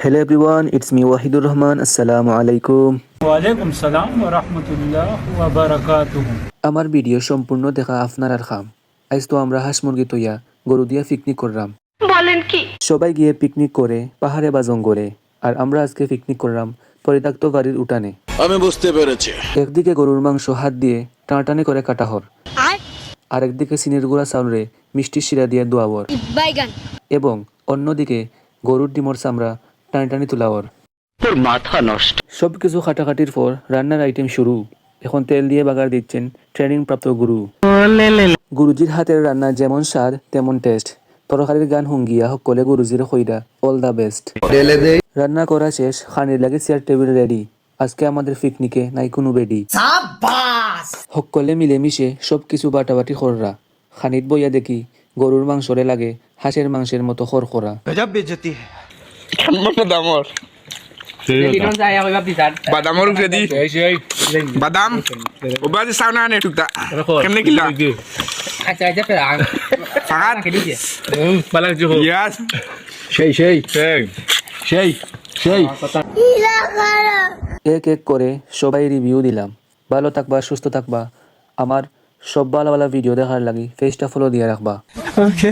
Hello everyone, it's me Wahidur Rahman. Assalamu alaikum. ওয়ালাইকুম সালাম ওয়া রাহমাতুল্লাহ ওয়া বারাকাতুহু। আমার ভিডিও সম্পূর্ণ দেখা আপনার আর খাম। আজ তো আমরা হাঁস মুরগি তৈয়া গরু দিয়া পিকনিক করলাম। বলেন কি? সবাই গিয়ে পিকনিক করে পাহাড়ে বা জঙ্গলে, আর আমরা আজকে পিকনিক করলাম পরিত্যক্ত বাড়ির উঠানে। আমি বুঝতে পেরেছি। একদিকে গরুর মাংস হাত দিয়ে টানাটানি করে কাটা হর, আর একদিকে সিনের গুঁড়া চাউলে মিষ্টি শিরা দিয়ে দোয়াবর, এবং অন্যদিকে গরুর ডিমর চামড়া টানি তোলা হর। তোর মাথা নষ্ট। সবকিছু খাটাখাটির পর রান্নার আইটেম শুরু। এখন তেল দিয়ে বাগার দিচ্ছেন ট্রেনিং প্রাপ্ত গুরু। গুরুজির হাতের রান্না যেমন স্বাদ তেমন টেস্ট। তরকারির গান হুঙ্গিয়া সকলে গুরুজির কইরা অল দা বেস্ট। রান্না করা শেষ, খানির লাগে চেয়ার টেবিল রেডি। আজকে আমাদের পিকনিকে নাই কোনো বেডি। সকলে মিলেমিশে সবকিছু বাটাবাটি খররা। খানিত বইয়া দেখি গরুর মাংসরে লাগে হাঁসের মাংসের মতো খরখরা। বাদামর রেডি বাদাম ওবাদি সাউনা নে টুকটা কেমনে কিলা আচ্ছা আচ্ছা ফাগাত বালাক জো ইয়াস সেই এক এক করে সবাই রিভিউ দিলাম। ভালো থাকবা, সুস্থ থাকবা। আমার সব ভালো ভালো ভিডিও দেখার লাগি পেজটা ফলো দিয়ে রাখবা। ওকে।